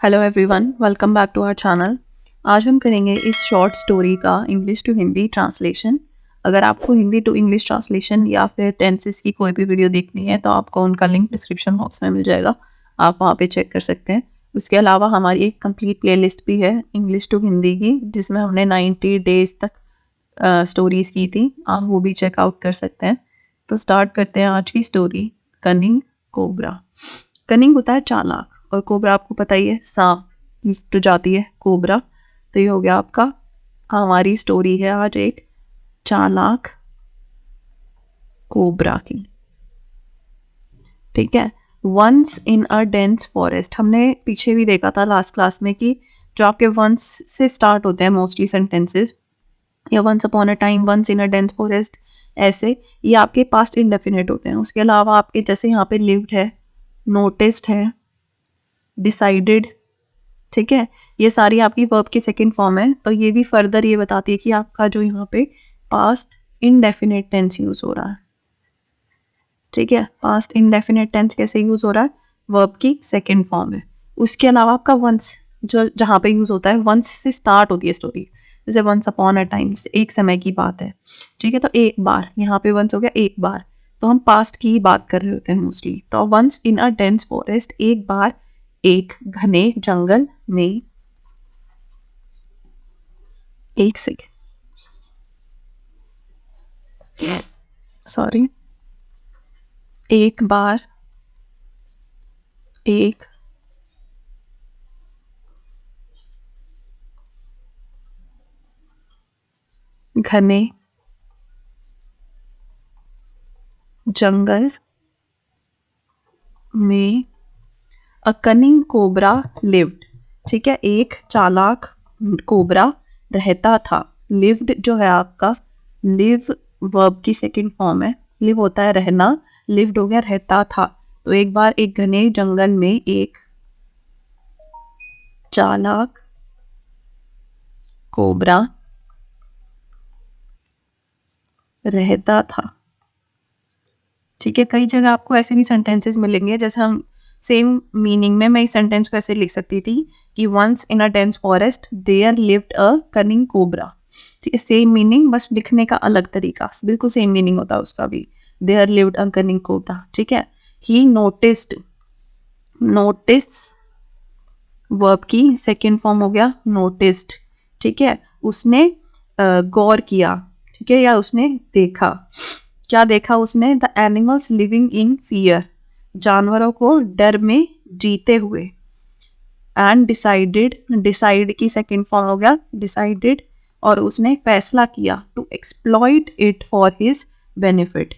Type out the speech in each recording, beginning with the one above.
Hello everyone, welcome back to our channel. आज हम करेंगे इस शॉर्ट स्टोरी का इंग्लिश टू हिंदी ट्रांसलेशन। अगर आपको हिंदी टू इंग्लिश ट्रांसलेशन या फिर टेंसेस की कोई भी वीडियो देखनी है तो आपको उनका लिंक डिस्क्रिप्शन बॉक्स में मिल जाएगा, आप वहाँ पे चेक कर सकते हैं। उसके अलावा हमारी एक कंप्लीट प्लेलिस्ट भी है इंग्लिश टू हिंदी की, जिसमें हमने 90 डेज तक स्टोरीज़ की थी, आप वो भी चेकआउट कर सकते हैं। तो स्टार्ट करते हैं आज की स्टोरी। Cunning cobra. कनिंग होता है चालाक, और कोबरा आपको पता ही है, सांप की प्रजाति है कोबरा। तो ये हो गया आपका, हमारी स्टोरी है आज एक चालाक कोबरा की। ठीक है। Once in a dense forest, हमने पीछे भी देखा था लास्ट क्लास में कि जो आपके वंस से स्टार्ट होते हैं मोस्टली सेंटेंसेस, या once upon a time, once in a dense forest, ऐसे ये आपके पास्ट इंडेफिनिट होते हैं। उसके अलावा आपके जैसे यहाँ पे लिव्ड है, नोटिस्ड है, डिसाइडेड, ठीक है, ये सारी आपकी वर्ब की सेकंड फॉर्म है। तो ये भी फर्दर ये बताती है कि आपका जो यहाँ पे पास्ट इनडेफिनेट टेंस यूज हो रहा है। ठीक है, पास्ट इनडेफिनेट टेंस कैसे यूज हो रहा है, वर्ब की सेकंड फॉर्म है। उसके अलावा आपका वंस जो जहाँ पे यूज होता है, वंस से स्टार्ट होती है स्टोरी, जैसे वंस अपॉन अ टाइम, एक समय की बात है। ठीक है, तो एक बार, यहाँ पे वंस हो गया एक बार, तो हम पास्ट की ही बात कर रहे होते हैं मोस्टली। तो once in a dense forest, एक बार एक घने जंगल में, एक सेकेंड, सॉरी, एक बार एक घने जंगल में अ कनिंग कोबरा लिव्ड। ठीक है, एक चालाक कोबरा रहता था। लिव्ड जो है आपका, लिव वर्ब की सेकंड फॉर्म है। लिव होता है रहना, लिव्ड हो गया रहता था। तो एक बार एक घने जंगल में एक चालाक कोबरा रहता था। ठीक है, कई जगह आपको ऐसे भी सेंटेंसेस मिलेंगे, जैसे हम सेम मीनिंग में मैं इस सेंटेंस को ऐसे लिख सकती थी कि once in a dense forest there lived a cunning cobra. ठीक है, सेम मीनिंग, बस लिखने का अलग तरीका, बिल्कुल सेम मीनिंग होता है उसका भी। There lived a cunning cobra. ठीक है, ही नोटिस्ड, नोटिस वर्ब की सेकेंड फॉर्म हो गया नोटिस्ड। ठीक है, उसने गौर किया, ठीक है, या उसने देखा। क्या देखा उसने, the animals living in fear, जानवरों को डर में जीते हुए। एंड डिसाइडेड, डिसाइड की सेकेंड फॉर्म हो गया डिसाइडेड, और उसने फैसला किया to exploit it for his benefit.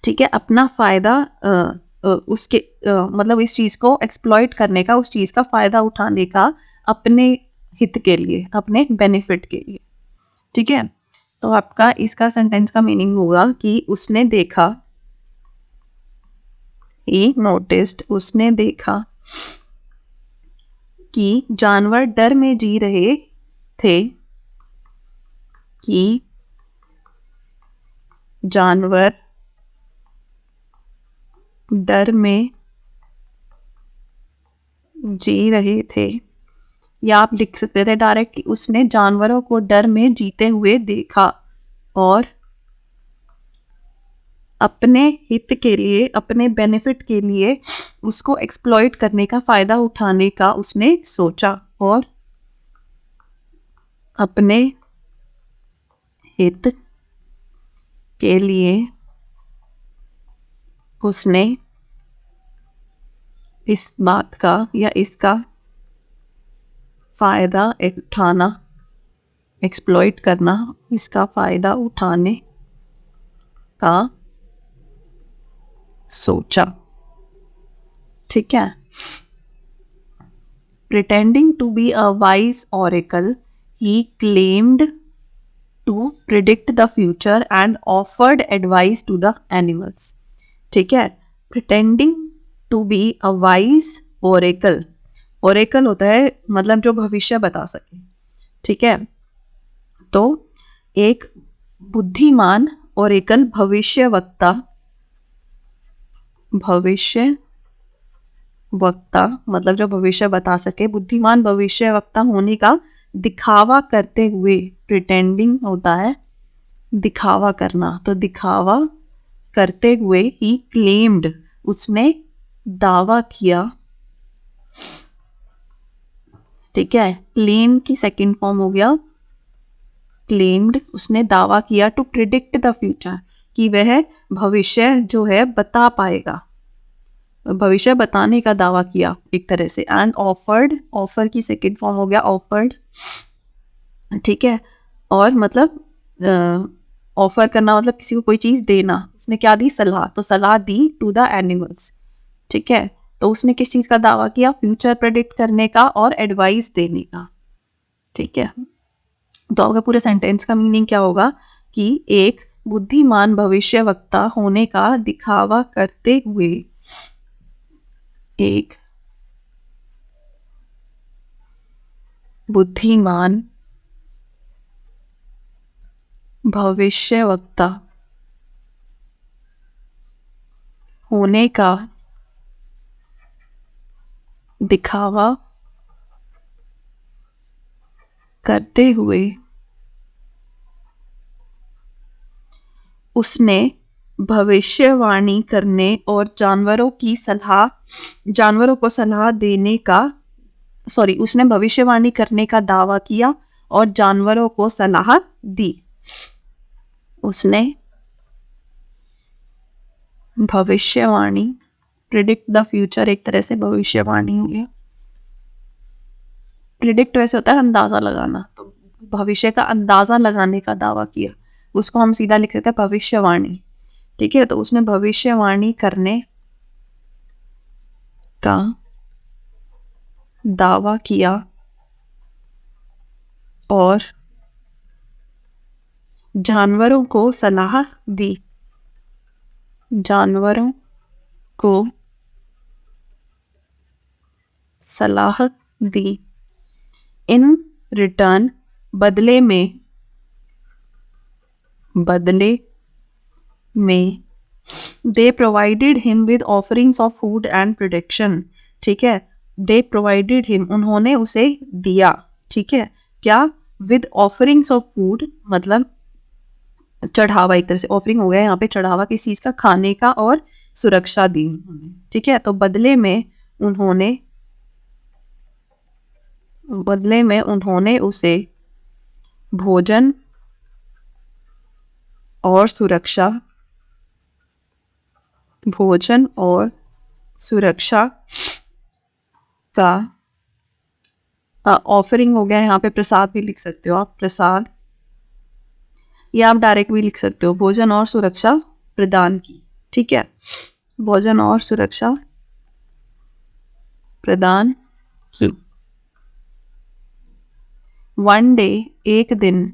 ठीक है, अपना फायदा उसके मतलब इस चीज को एक्सप्लॉइट करने का, उस चीज का फायदा उठाने का, अपने हित के लिए, अपने बेनिफिट के लिए। ठीक है, तो आपका इसका सेंटेंस का मीनिंग होगा कि उसने देखा, ही नोटिस्ड, उसने देखा कि जानवर डर में जी रहे थे, कि जानवर डर में जी रहे थे, या आप लिख सकते थे डायरेक्ट कि उसने जानवरों को डर में जीते हुए देखा और अपने हित के लिए, अपने बेनिफिट के लिए उसको एक्सप्लॉइट करने का, फायदा उठाने का उसने सोचा, और अपने हित के लिए उसने इस बात का या इसका फायदा उठाना, एक्सप्लॉइट करना, इसका फायदा उठाने का सोचा। ठीक है, pretending to be a wise oracle, he claimed to predict the future and offered advice to the animals. ठीक है, pretending to be a wise oracle, oracle होता है मतलब जो भविष्य बता सके। ठीक है, तो एक बुद्धिमान ओरेकल, भविष्य वक्ता, भविष्य वक्ता मतलब जो भविष्य बता सके, बुद्धिमान भविष्य वक्ता होने का दिखावा करते हुए, प्रिटेंडिंग होता है दिखावा करना, तो दिखावा करते हुए ही क्लेम्ड, उसने दावा किया, ठीक है। क्लेम की सेकंड फॉर्म हो गया क्लेम्ड, उसने दावा किया टू प्रिडिक्ट द फ्यूचर, कि वह भविष्य जो है बता पाएगा, भविष्य बताने का दावा किया एक तरह से। एंड ऑफर्ड, ऑफर की सेकंड फॉर्म हो गया ऑफर्ड, ठीक है। और मतलब ऑफर करना मतलब किसी को कोई चीज देना, उसने क्या दी, सलाह, तो सलाह दी टू द एनिमल्स, ठीक है। तो उसने किस चीज का दावा किया, फ्यूचर प्रेडिक्ट करने का और एडवाइस देने का, ठीक है। तो आपका पूरे सेंटेंस का मीनिंग क्या होगा कि एक बुद्धिमान भविष्यवक्ता होने का दिखावा करते हुए, एक बुद्धिमान भविष्यवक्ता होने का दिखावा करते हुए उसने भविष्यवाणी करने और जानवरों को सलाह देने का, सॉरी, उसने भविष्यवाणी करने का दावा किया और जानवरों को सलाह दी। उसने भविष्यवाणी, प्रिडिक्ट द फ्यूचर एक तरह से भविष्यवाणी हो गया। प्रिडिक्ट वैसे होता है अंदाजा लगाना, तो भविष्य का अंदाजा लगाने का दावा किया, उसको हम सीधा लिख सकते हैं भविष्यवाणी, ठीक है। तो उसने भविष्यवाणी करने का दावा किया और जानवरों को सलाह दी, जानवरों को सलाह दी। इन रिटर्न, बदले में दे provided him with offerings of food and protection, ठीक है। दे प्रोवाइडेड हिम, उन्होंने उसे दिया, ठीक है, क्या, विद ऑफरिंग्स ऑफ फूड मतलब चढ़ावा, एक तरह से ऑफरिंग हो गया यहाँ पे, चढ़ावा किस चीज का, खाने का, और सुरक्षा दी उन्होंने, ठीक है। तो बदले में उन्होंने उसे भोजन और सुरक्षा का ऑफरिंग हो गया, यहाँ पे प्रसाद भी लिख सकते हो आप, प्रसाद, या आप डायरेक्ट भी लिख सकते हो, भोजन और सुरक्षा प्रदान की, ठीक है, भोजन और सुरक्षा प्रदान की। वन डे, एक दिन,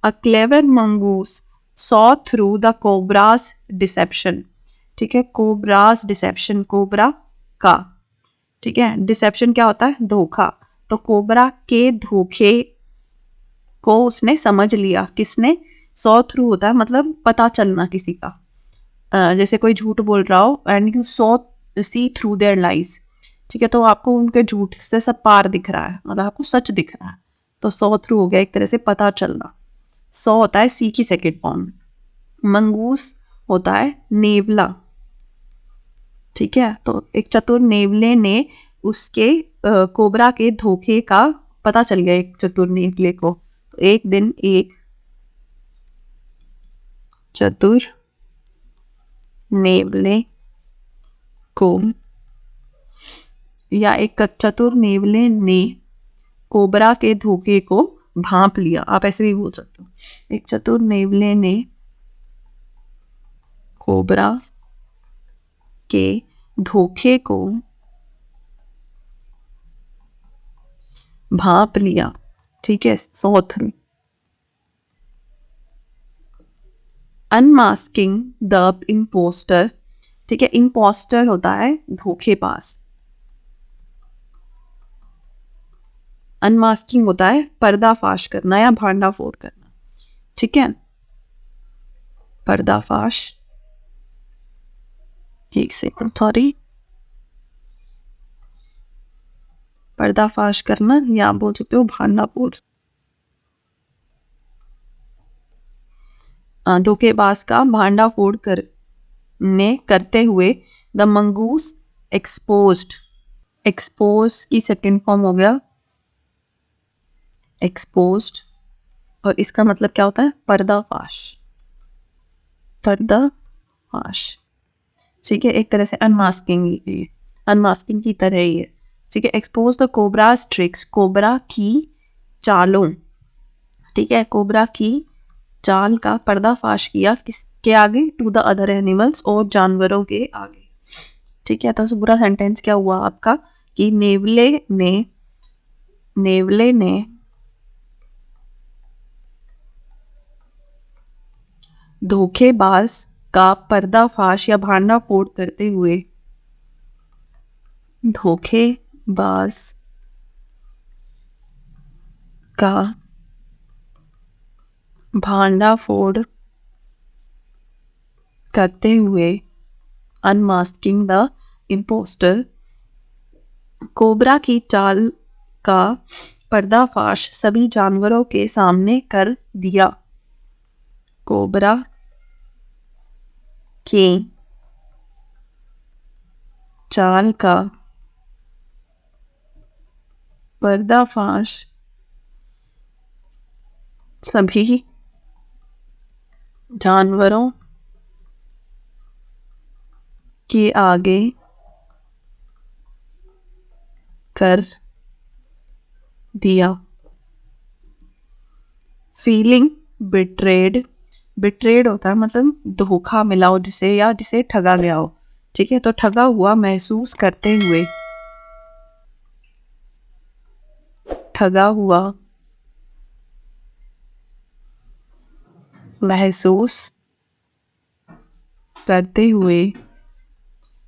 a clever mongoose saw through the cobra's deception, ठीक है, कोब्रास डिसेप्शन, कोबरा का, ठीक है, डिसेप्शन क्या होता है, धोखा, तो कोबरा के धोखे को उसने समझ लिया, किसने, सॉ थ्रू होता है मतलब पता चलना किसी का, जैसे कोई झूठ बोल रहा हो and you saw see through their lies, ठीक है, तो आपको उनके झूठ से सब पार दिख रहा है, मतलब आपको सच दिख रहा है, तो सॉ थ्रू हो गया एक तरह से पता चलना। सॉ होता है सी की सेकेंड फॉर्म, मंगूस होता है नेवला, ठीक है, तो एक चतुर नेवले ने उसके कोबरा के धोखे का पता चल गया एक चतुर नेवले को, तो एक दिन एक चतुर नेवले को, या एक चतुर नेवले ने कोबरा के धोखे को भांप लिया, आप ऐसे भी बोल सकते हो, एक चतुर नेवले ने कोबरा के धोखे को भांप लिया, ठीक है, सॉथ। अनमास्किंग द इम्पोस्टर, ठीक है, इम्पोस्टर होता है धोखेबाज, अनमास्किंग होता है पर्दाफाश करना या भांडाफोड़ करना, ठीक है, पर्दाफाश एक सेकंड, सॉरी, पर्दाफाश करना, या आप बोल सकते हो भांडाफोड़। धोखेबाज का भांडाफोड़ करते हुए द मंगूस एक्सपोज्ड। एक्सपोज की सेकंड फॉर्म हो गया एक्सपोज्ड, और इसका मतलब क्या होता है? पर्दाफाश। पर्दाफाश, ठीक है, एक तरह से अनमास्किंग की तरह ही है, ठीक है। Expose the cobras tricks, cobra की चालों, ठीक है, कोबरा की चाल का पर्दाफाश किया किसके आगे? टू द अदर एनिमल्स, और जानवरों के आगे, ठीक है। तो पूरा सेंटेंस क्या हुआ आपका कि नेवले ने धोखेबाज का पर्दाफाश या भांडाफोड़ करते हुए, धोखेबाज का भांडाफोड़ करते हुए, अनमास्किंग द इम्पोस्टर, कोबरा की चाल का पर्दाफाश सभी जानवरों के सामने कर दिया। कोबरा की चाल का पर्दाफाश सभी जानवरों के आगे कर दिया। फीलिंग बिट्रेड, बिट्रेड होता है मतलब धोखा मिला हो जिसे, या जिसे ठगा गया हो, ठीक है। तो ठगा हुआ महसूस करते हुए, ठगा हुआ महसूस करते हुए,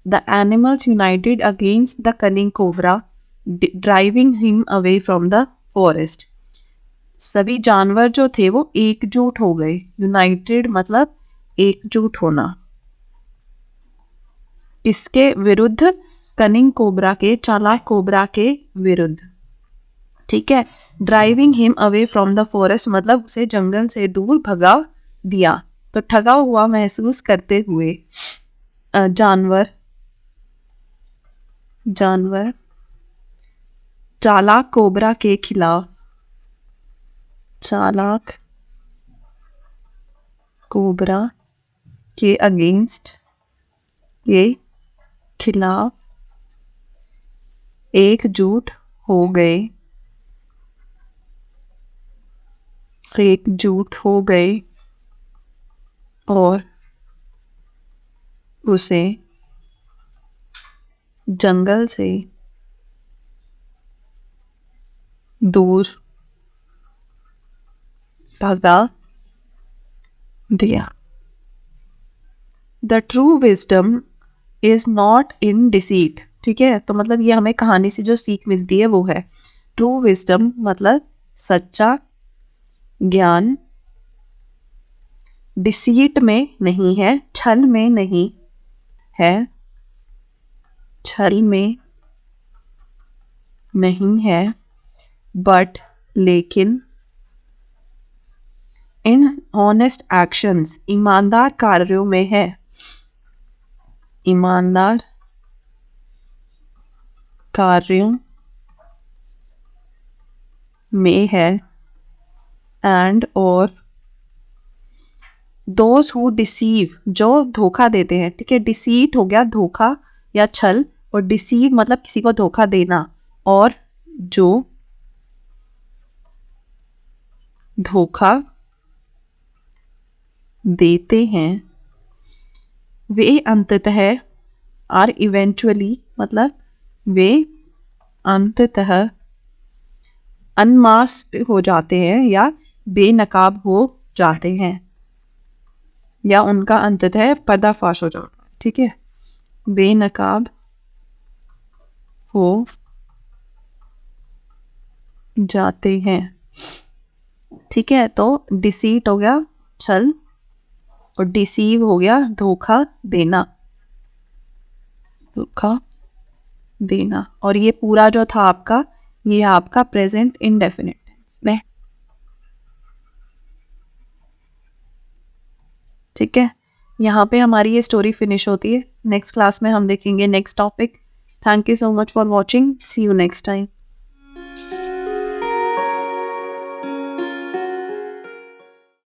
the animals United against the cunning cobra, driving him away from the forest. सभी जानवर जो थे वो एकजुट हो गए। यूनाइटेड मतलब एकजुट होना, इसके विरुद्ध? कनिंग कोबरा के, चालाक कोबरा के विरुद्ध, ठीक है। Driving him away from the forest मतलब उसे जंगल से दूर भगा दिया। तो ठगा हुआ महसूस करते हुए जानवर चालाक कोबरा के खिलाफ, चालाक कोबरा के अगेंस्ट, के खिलाफ एकजुट हो गए, एकजुट हो गए और उसे जंगल से दूर भगा दिया। The true wisdom is not in deceit, ठीक है। तो मतलब ये हमें कहानी से जो सीख मिलती है वो है, ट्रू विजडम मतलब सच्चा ज्ञान डिसीट में नहीं है, छल में नहीं है, छल में नहीं है, बट लेकिन इन ऑनेस्ट एक्शंस ईमानदार कार्यों में है, ईमानदार कार्यों में है, एंड और दोज हु डिसीव जो धोखा देते हैं, ठीक है। डिसीट हो गया धोखा या छल, और डिसीव मतलब किसी को धोखा देना, और जो धोखा देते हैं वे अंततः, आर इवेंचुअली मतलब वे अंततः अनमास्क्ड हो जाते हैं या बेनकाब हो जाते हैं, या उनका अंततः पर्दाफाश हो जाता है, ठीक है। बेनकाब हो जाते हैं, ठीक है। तो डिसीट हो गया छल, और डिसीव हो गया धोखा देना। धोखा देना। और ये पूरा जो था आपका, ये आपका प्रेजेंट इंडेफिनिट टेंस में। ठीक है, यहाँ पे हमारी ये स्टोरी फिनिश होती है। नेक्स्ट क्लास में हम देखेंगे next topic. Thank you so much for watching, see you next time.